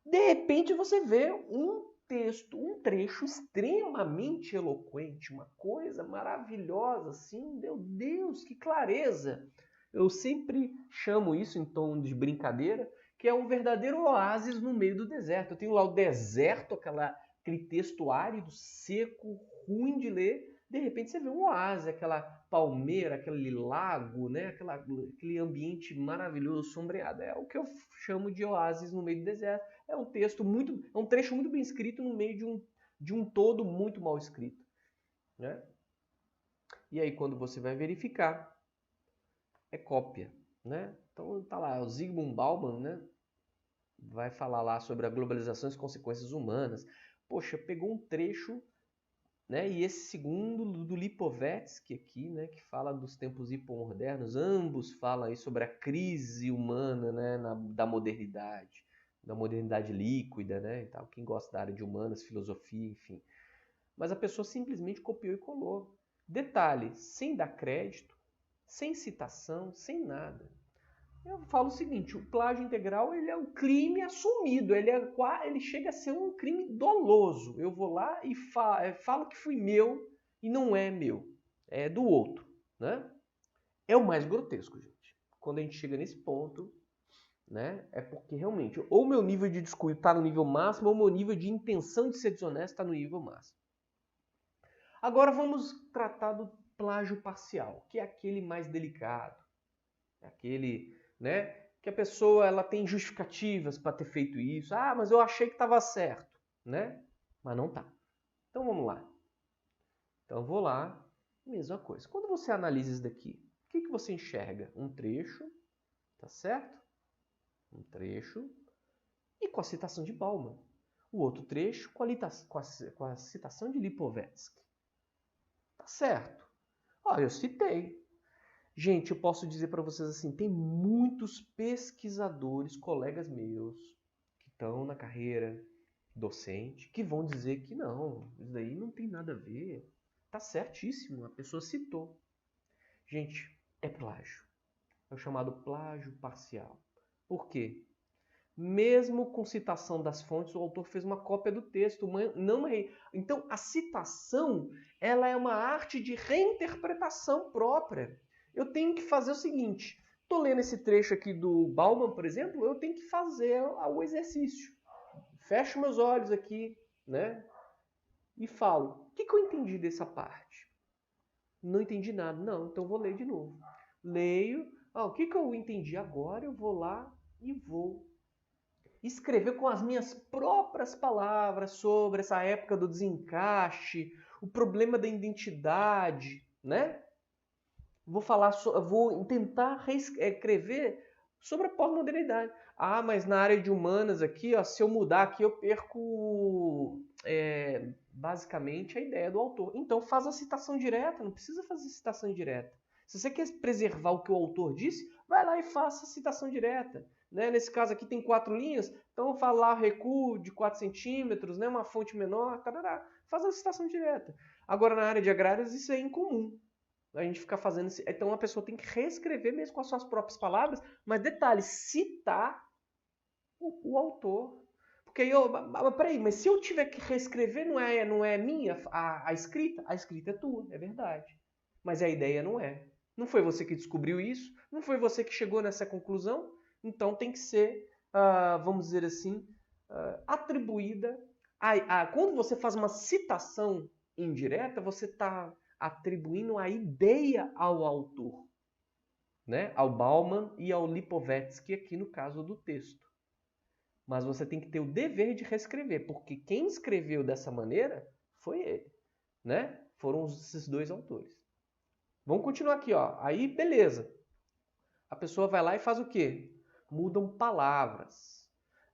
De repente você vê um texto, um trecho extremamente eloquente, uma coisa maravilhosa, assim, meu Deus, que clareza! Eu sempre chamo isso em tom de brincadeira, que é um verdadeiro oásis no meio do deserto. Eu tenho lá o deserto, aquele texto árido, seco, ruim de ler. De repente você vê um oásis, aquela palmeira, aquele lago, né? Aquele ambiente maravilhoso, sombreado. É o que eu chamo de oásis no meio do deserto. É um trecho muito bem escrito no meio de um todo muito mal escrito, né? E aí quando você vai verificar, é cópia, né? Então tá lá, o Zygmunt Bauman, né? Vai falar lá sobre a globalização e as consequências humanas. Poxa, pegou um trecho, né? E esse segundo do Lipovetsky aqui, né? Que fala dos tempos hipermodernos, ambos falam aí sobre a crise humana, né? Da modernidade líquida, né? E tal. Quem gosta da área de humanas, filosofia, enfim. Mas a pessoa simplesmente copiou e colou. Detalhe, sem dar crédito, sem citação, sem nada. Eu falo o seguinte, o plágio integral ele é um crime assumido, ele chega a ser um crime doloso. Eu vou lá e falo que foi meu e não é meu, é do outro, né? É o mais grotesco, gente. Quando a gente chega nesse ponto, né, é porque realmente ou meu nível de descuido está no nível máximo ou meu nível de intenção de ser desonesto está no nível máximo. Agora vamos tratar do plágio parcial, que é aquele mais delicado. É aquele, né, que a pessoa ela tem justificativas para ter feito isso. Ah, mas eu achei que estava certo, né? Mas não tá. Então vamos lá. Então eu vou lá, mesma coisa. Quando você analisa isso daqui, o que você enxerga? Um trecho, tá certo? Um trecho e com a citação de Bauman. O outro trecho com a citação de Lipovetsky. Tá certo. Olha, eu citei. Gente, eu posso dizer para vocês assim, tem muitos pesquisadores, colegas meus, que estão na carreira docente, que vão dizer que não, isso daí não tem nada a ver. Tá certíssimo, a pessoa citou. Gente, é plágio. É o chamado plágio parcial. Por quê? Mesmo com citação das fontes, o autor fez uma cópia do texto. Então, a citação ela é uma arte de reinterpretação própria. Eu tenho que fazer o seguinte. Estou lendo esse trecho aqui do Bauman, por exemplo, eu tenho que fazer o exercício. Fecho meus olhos aqui, né? E falo, o que eu entendi dessa parte? Não entendi nada. Não, então vou ler de novo. Leio. O que eu entendi agora? Eu vou lá e vou escrever com as minhas próprias palavras sobre essa época do desencaixe, o problema da identidade, né? Vou tentar reescrever sobre a pós-modernidade. Mas na área de humanas aqui, ó, se eu mudar aqui, eu perco basicamente a ideia do autor. Então faz a citação direta, não precisa fazer citação direta. Se você quer preservar o que o autor disse, vai lá e faça a citação direta. Né? Nesse caso aqui tem 4 linhas, então falar recuo de 4 centímetros, né? Uma fonte menor, tarará, faz a citação direta. Agora na área de agrárias isso é incomum. A gente ficar fazendo isso. Então a pessoa tem que reescrever mesmo com as suas próprias palavras, mas detalhe, citar o autor. Porque aí peraí, mas se eu tiver que reescrever, não é minha a escrita? A escrita é tua, é verdade. Mas a ideia não é. Não foi você que descobriu isso, não foi você que chegou nessa conclusão, então tem que ser, vamos dizer assim, atribuída. Quando você faz uma citação indireta, você está atribuindo a ideia ao autor, né? Ao Bauman e ao Lipovetsky aqui no caso do texto. Mas você tem que ter o dever de reescrever, porque quem escreveu dessa maneira foi ele, né? Foram esses dois autores. Vamos continuar aqui, ó. Aí, beleza. A pessoa vai lá e faz o quê? Mudam palavras.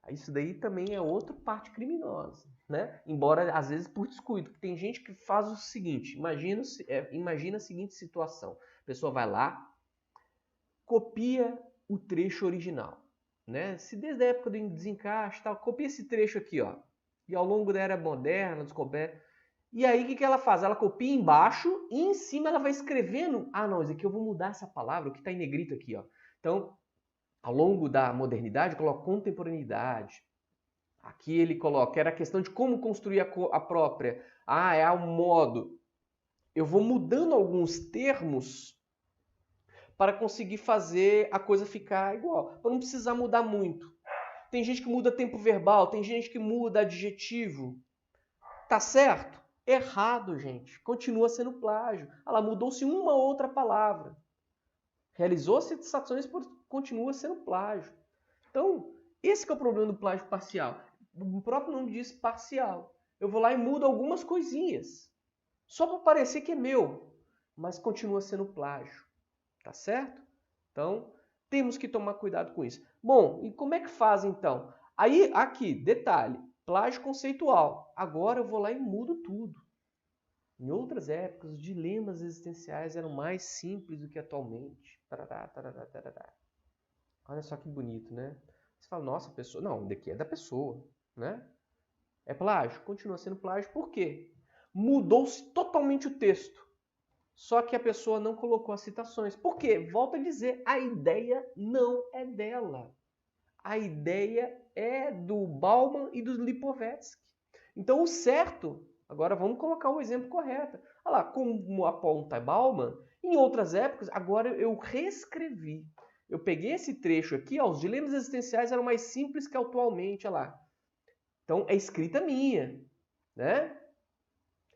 Isso daí também é outra parte criminosa, né? Embora, às vezes, por descuido. Tem gente que faz o seguinte. Imagina a seguinte situação. A pessoa vai lá, copia o trecho original. Né? Se desde a época do desencaixe, tal, copia esse trecho aqui, ó. E ao longo da era moderna, descoberta. E aí, o que ela faz? Ela copia embaixo e em cima ela vai escrevendo. Não, isso aqui eu vou mudar essa palavra, o que está em negrito aqui, ó. Então, ao longo da modernidade, coloca contemporaneidade. Aqui ele coloca, era a questão de como construir a própria. É um modo. Eu vou mudando alguns termos para conseguir fazer a coisa ficar igual. Para não precisar mudar muito. Tem gente que muda tempo verbal, tem gente que muda adjetivo. Tá certo? Errado, gente. Continua sendo plágio. Ela mudou-se uma ou outra palavra. Realizou citações, continua sendo plágio. Então, esse que é o problema do plágio parcial. O próprio nome diz parcial. Eu vou lá e mudo algumas coisinhas. Só para parecer que é meu. Mas continua sendo plágio. Tá certo? Então, temos que tomar cuidado com isso. Bom, e como é que faz então? Aí, aqui, detalhe. Plágio conceitual. Agora eu vou lá e mudo tudo. Em outras épocas, os dilemas existenciais eram mais simples do que atualmente. Tarará, tarará, tarará. Olha só que bonito, né? Você fala, nossa, pessoa... Não, daqui é da pessoa, né? É plágio? Continua sendo plágio. Por quê? Mudou-se totalmente o texto. Só que a pessoa não colocou as citações. Por quê? Volto a dizer, a ideia não é dela. A ideia é do Bauman e do Lipovetsky. Então, o certo... Agora, vamos colocar o exemplo correto. Olha lá, como aponta Bauman, em outras épocas, agora eu reescrevi. Eu peguei esse trecho aqui, os dilemas existenciais eram mais simples que atualmente, olha lá. Então, é escrita minha, né?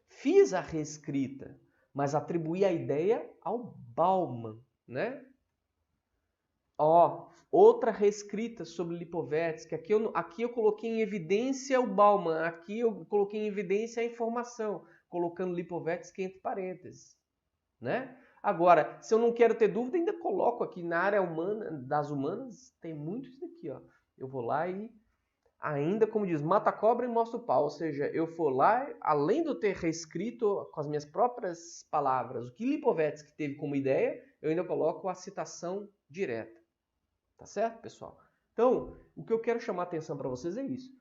Fiz a reescrita, mas atribuí a ideia ao Bauman, né? Outra reescrita sobre Lipovetsky. Aqui eu coloquei em evidência o Bauman. Aqui eu coloquei em evidência a informação, colocando Lipovetsky entre parênteses, né? Agora, se eu não quero ter dúvida, ainda coloco aqui na área das humanas, tem muito isso daqui, ó. Eu vou lá e ainda, como diz, mata a cobra e mostra o pau. Ou seja, eu for lá, além de eu ter reescrito com as minhas próprias palavras o que Lipovetsky teve como ideia, eu ainda coloco a citação direta. Tá certo, pessoal? Então, o que eu quero chamar a atenção para vocês é isso.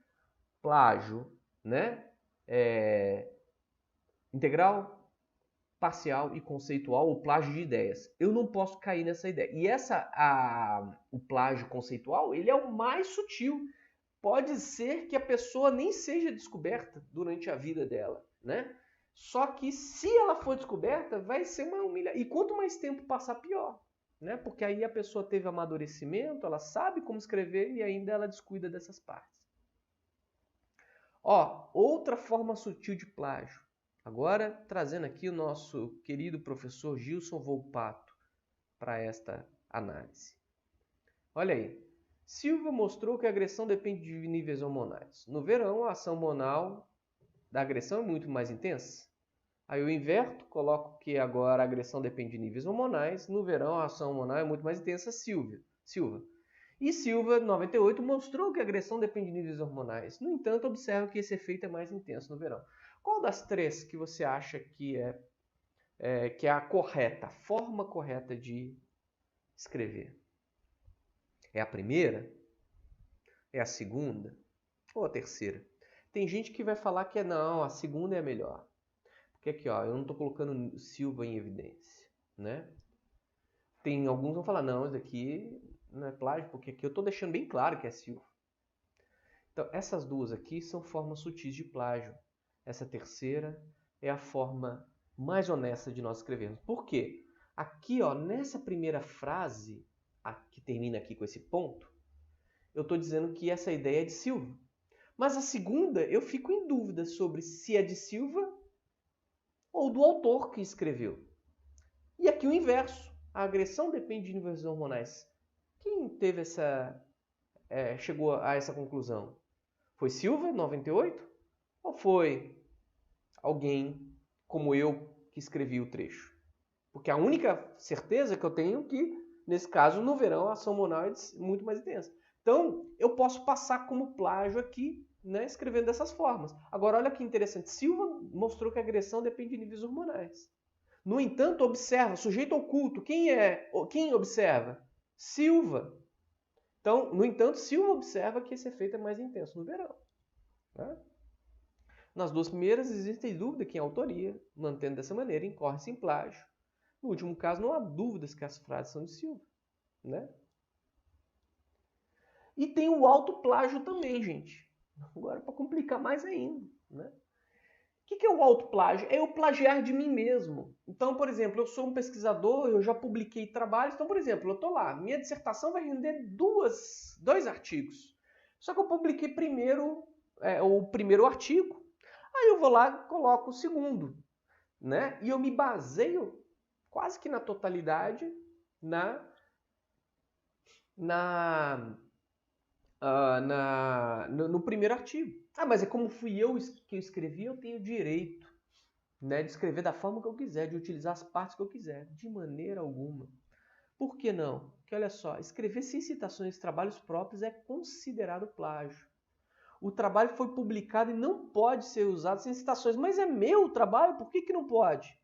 Plágio, né? Integral, parcial e conceitual ou plágio de ideias. Eu não posso cair nessa ideia. E o plágio conceitual, ele é o mais sutil. Pode ser que a pessoa nem seja descoberta durante a vida dela, né? Só que se ela for descoberta, vai ser uma humilhação. E quanto mais tempo passar, pior, né? Porque aí a pessoa teve amadurecimento, ela sabe como escrever e ainda ela descuida dessas partes. Ó, outra forma sutil de plágio. Agora, trazendo aqui o nosso querido professor Gilson Volpato para esta análise. Olha aí. Silva mostrou que a agressão depende de níveis hormonais. No verão, a ação hormonal da agressão é muito mais intensa. Aí eu inverto, coloco que agora a agressão depende de níveis hormonais. No verão, a ação hormonal é muito mais intensa. Silva. E Silva, 98, mostrou que a agressão depende de níveis hormonais. No entanto, observa que esse efeito é mais intenso no verão. Qual das três que você acha que é a correta, a forma correta de escrever? É a primeira? É a segunda? Ou a terceira? Tem gente que vai falar que não, a segunda é a melhor. Porque aqui, ó, eu não estou colocando Silva em evidência, né? Tem alguns que vão falar, não, isso aqui não é plágio, porque aqui eu estou deixando bem claro que é Silva. Então, essas duas aqui são formas sutis de plágio. Essa terceira é a forma mais honesta de nós escrevermos. Por quê? Aqui, ó, nessa primeira frase, que termina aqui com esse ponto, eu estou dizendo que essa ideia é de Silva. Mas a segunda, eu fico em dúvida sobre se é de Silva ou do autor que escreveu. E aqui o inverso. A agressão depende de níveis hormonais. Quem teve chegou a essa conclusão? Foi Silva, 98? Ou foi alguém como eu que escrevi o trecho? Porque a única certeza que eu tenho é que, nesse caso, no verão, a ação hormonal é muito mais intensa. Então, eu posso passar como plágio aqui, né, escrevendo dessas formas. Agora, olha que interessante. Silva mostrou que a agressão depende de níveis hormonais. No entanto, observa, sujeito oculto. Quem observa? Silva. Então, no entanto, Silva observa que esse efeito é mais intenso no verão. Né? Nas duas primeiras, existe dúvida quem é a autoria. Mantendo dessa maneira, incorre-se em plágio. No último caso, não há dúvidas que as frases são de Silva. Né? E tem o autoplágio também, gente. Agora, para complicar mais ainda. Né? O que é o autoplágio? É eu plagiar de mim mesmo. Então, por exemplo, eu sou um pesquisador, eu já publiquei trabalhos. Então, por exemplo, eu estou lá, minha dissertação vai render dois artigos. Só que eu publiquei primeiro o primeiro artigo, aí eu vou lá e coloco o segundo. Né? E eu me baseio quase que na totalidade no primeiro artigo. Ah, mas é como fui eu que eu escrevi, eu tenho direito, né, de escrever da forma que eu quiser, de utilizar as partes que eu quiser. De maneira alguma. Por que não? Porque olha só, escrever sem citações de trabalhos próprios é considerado plágio. O trabalho foi publicado e não pode ser usado sem citações. Mas é meu trabalho, por que não pode?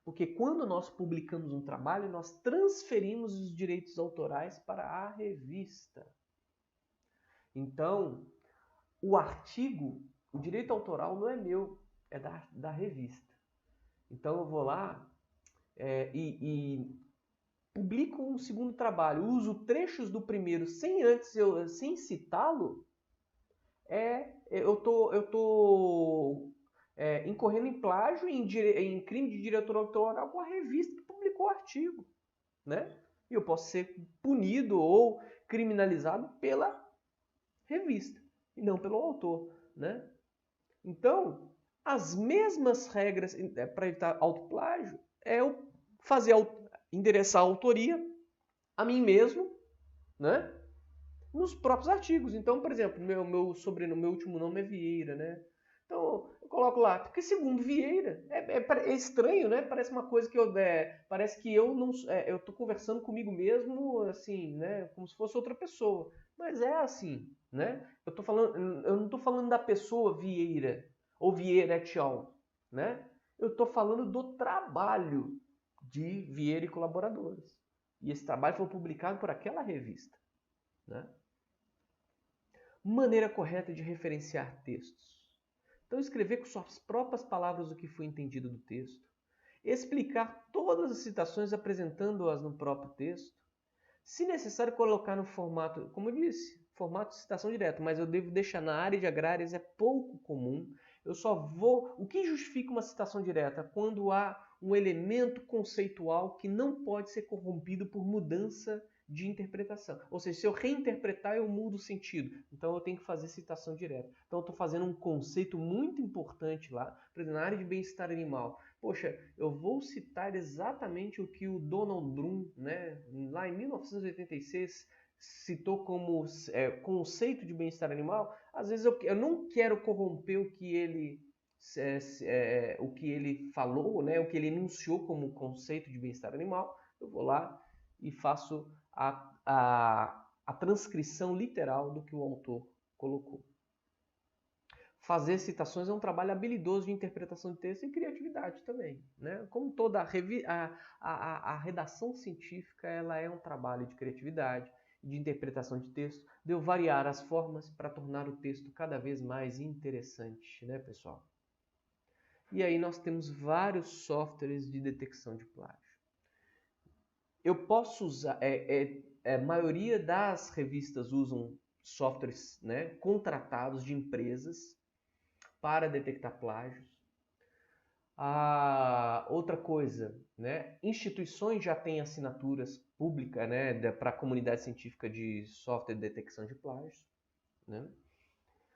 Porque quando nós publicamos um trabalho, nós transferimos os direitos autorais para a revista. Então, o artigo, o direito autoral não é meu, é da revista. Então eu vou lá e publico um segundo trabalho, uso trechos do primeiro sem citá-lo, eu tô incorrendo em plágio, em crime de direito autoral com a revista que publicou o artigo. Né? E eu posso ser punido ou criminalizado pela revista e não pelo autor. Né? Então, as mesmas regras para evitar autoplágio é eu endereçar a autoria a mim mesmo, né? Nos próprios artigos. Então, por exemplo, meu sobrenome, meu último nome é Vieira, né? Então, eu coloco lá, porque segundo Vieira, é estranho, né? Parece uma coisa que parece que eu não, eu tô conversando comigo mesmo, assim, né? Como se fosse outra pessoa. Mas é assim, né? Eu não estou falando da pessoa Vieira ou Vieira et al, né? Eu estou falando do trabalho de Vieira e colaboradores. E esse trabalho foi publicado por aquela revista, né? Maneira correta de referenciar textos. Então, escrever com suas próprias palavras o que foi entendido do texto. explicar todas as citações apresentando-as no próprio texto, se necessário colocar no formato, como eu disse, formato de citação direta, mas eu devo deixar na área de agrárias, é pouco comum. Eu só vou... O que justifica uma citação direta? Quando há um elemento conceitual que não pode ser corrompido por mudança de interpretação. Ou seja, se eu reinterpretar, eu mudo o sentido. Então eu tenho que fazer citação direta. Então eu estou fazendo um conceito muito importante lá, por exemplo, na área de bem-estar animal. Poxa, eu vou citar exatamente o que o Donald Bloom, né, lá em 1986, citou como conceito de bem-estar animal. Às vezes eu não quero corromper o que ele falou, né, o que ele enunciou como conceito de bem-estar animal. Eu vou lá e faço a transcrição literal do que o autor colocou. Fazer citações é um trabalho habilidoso de interpretação de texto e criatividade também, né? Como toda a redação científica, ela é um trabalho de criatividade, de interpretação de texto, de eu variar as formas para tornar o texto cada vez mais interessante, né, pessoal? E aí nós temos vários softwares de detecção de plágio. Eu posso usar... A maioria das revistas usam softwares, né, contratados de empresas para detectar plágios. Outra coisa, né, instituições já têm assinaturas públicas, né, para a comunidade científica de software de detecção de plágios, né?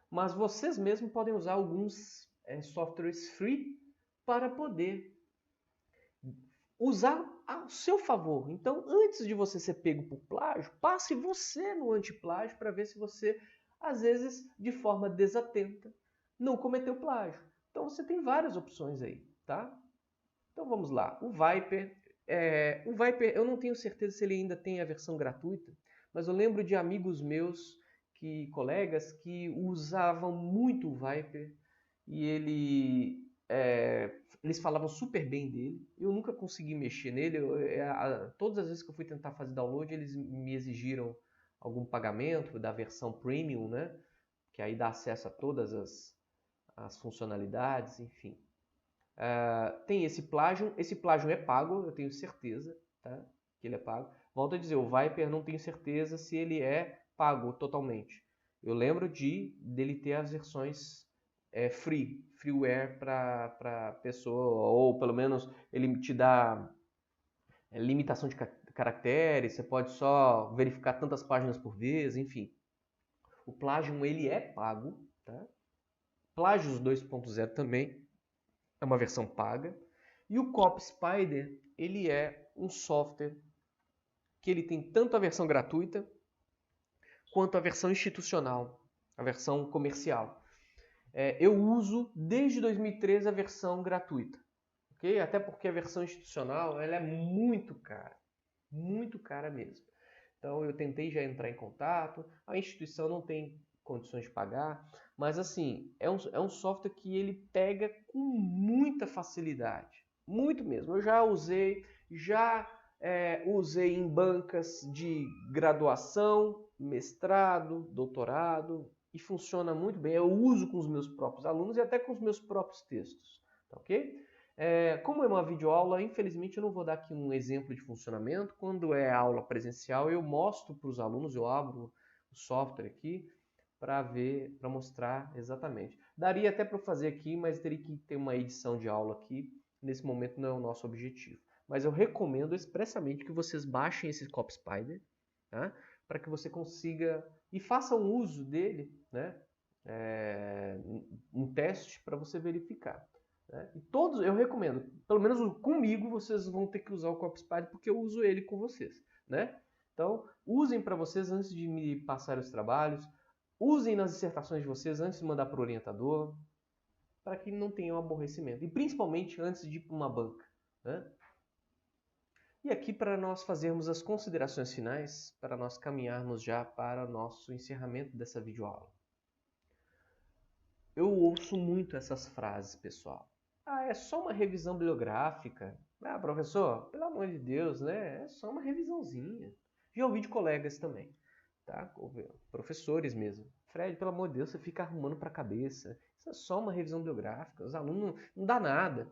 Mas vocês mesmos podem usar alguns softwares free para poder usar a seu favor. Então, antes de você ser pego por plágio, passe você no antiplágio para ver se você, às vezes, de forma desatenta, não cometeu plágio. Então, você tem várias opções aí, tá? Então, vamos lá. O Viper, eu não tenho certeza se ele ainda tem a versão gratuita, mas eu lembro de amigos meus, colegas, que usavam muito o Viper e eles falavam super bem dele. Eu nunca consegui mexer nele. Todas as vezes que eu fui tentar fazer download, eles me exigiram algum pagamento da versão premium, né? Que aí dá acesso a todas as funcionalidades, enfim. Tem esse plágio. Esse plágio é pago, eu tenho certeza, tá? Que ele é pago. Volto a dizer, o Viper não tenho certeza se ele é pago totalmente. Eu lembro dele ter as versões freeware para pessoa, ou pelo menos ele te dá limitação de caracteres, você pode só verificar tantas páginas por vez, enfim. O Plagium ele é pago, tá? Plagios 2.0 também é uma versão paga. E o CopySpider, ele é um software que ele tem tanto a versão gratuita quanto a versão institucional, a versão comercial. Eu uso desde 2013 a versão gratuita, ok? Até porque a versão institucional ela é muito cara mesmo. Então eu tentei já entrar em contato, a instituição não tem condições de pagar, mas assim, é um software que ele pega com muita facilidade, muito mesmo. Eu já usei em bancas de graduação, mestrado, doutorado, e funciona muito bem. Eu uso com os meus próprios alunos e até com os meus próprios textos, tá ok? Como é uma videoaula, infelizmente eu não vou dar aqui um exemplo de funcionamento. Quando é aula presencial, eu mostro para os alunos, eu abro o software aqui para mostrar exatamente. Daria até para fazer aqui, mas teria que ter uma edição de aula aqui. Nesse momento não é o nosso objetivo. Mas eu recomendo expressamente que vocês baixem esse CopySpider, tá? Para que você consiga e faça um uso dele, né? Um teste para você verificar. Né? E todos, eu recomendo, pelo menos comigo, vocês vão ter que usar o CopySpider porque eu uso ele com vocês. Né? Então, usem para vocês antes de me passar os trabalhos, usem nas dissertações de vocês antes de mandar para o orientador, para que não tenham aborrecimento. E principalmente antes de ir para uma banca. Né? E aqui para nós fazermos as considerações finais, para nós caminharmos já para o nosso encerramento dessa videoaula. Eu ouço muito essas frases, pessoal. É só uma revisão bibliográfica. Professor, pelo amor de Deus, né? É só uma revisãozinha. Já ouvi de colegas também, tá? Professores mesmo. Fred, pelo amor de Deus, você fica arrumando para a cabeça. Isso é só uma revisão bibliográfica. Os alunos não dá nada.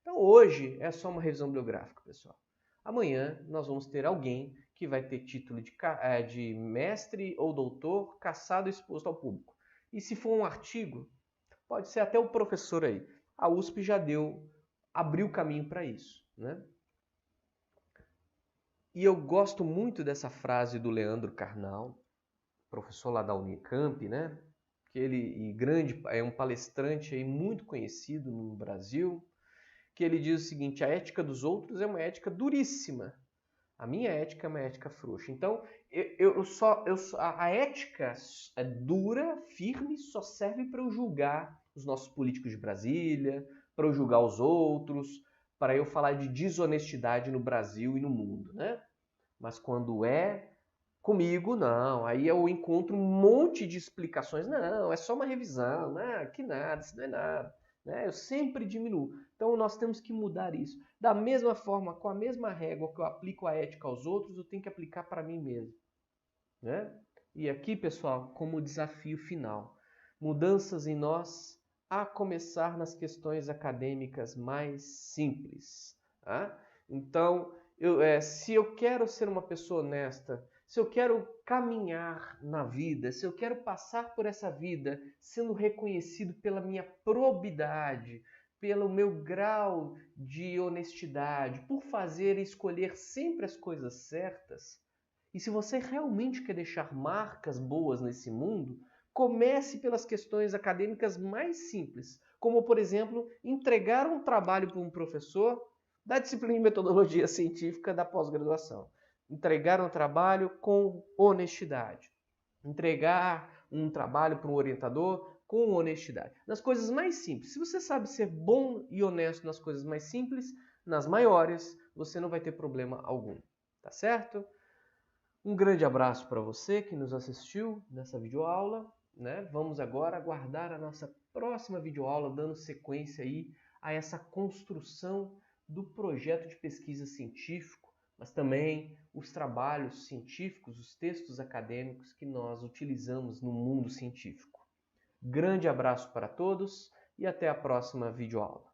Então hoje é só uma revisão bibliográfica, pessoal. Amanhã nós vamos ter alguém que vai ter título de mestre ou doutor caçado e exposto ao público. E se for um artigo, pode ser até o professor aí. A USP já abriu caminho para isso, né? E eu gosto muito dessa frase do Leandro Carnal, professor lá da Unicamp, né? Que ele é um palestrante aí muito conhecido no Brasil, que ele diz o seguinte: a ética dos outros é uma ética duríssima. A minha ética é uma ética frouxa. Então, a ética dura, firme, só serve para eu julgar os nossos políticos de Brasília, para eu julgar os outros, para eu falar de desonestidade no Brasil e no mundo, né? Mas quando é comigo, não. Aí eu encontro um monte de explicações. Não, é só uma revisão. Não, que nada, isso não é nada. Né? Eu sempre diminuo. Então nós temos que mudar isso. Da mesma forma, com a mesma régua que eu aplico a ética aos outros, eu tenho que aplicar para mim mesmo. Né? E aqui, pessoal, como desafio final, mudanças em nós, a começar nas questões acadêmicas mais simples. Tá? Então, se eu quero ser uma pessoa honesta, se eu quero caminhar na vida, se eu quero passar por essa vida sendo reconhecido pela minha probidade, pelo meu grau de honestidade, por fazer e escolher sempre as coisas certas, e se você realmente quer deixar marcas boas nesse mundo, comece pelas questões acadêmicas mais simples, como, por exemplo, entregar um trabalho para um professor da disciplina de metodologia científica da pós-graduação. Entregar um trabalho com honestidade. Entregar um trabalho para um orientador com honestidade. Nas coisas mais simples. Se você sabe ser bom e honesto nas coisas mais simples, nas maiores, você não vai ter problema algum. Tá certo? Um grande abraço para você que nos assistiu nessa videoaula, né? Vamos agora aguardar a nossa próxima videoaula, dando sequência aí a essa construção do projeto de pesquisa científico, mas também os trabalhos científicos, os textos acadêmicos que nós utilizamos no mundo científico. Grande abraço para todos e até a próxima videoaula.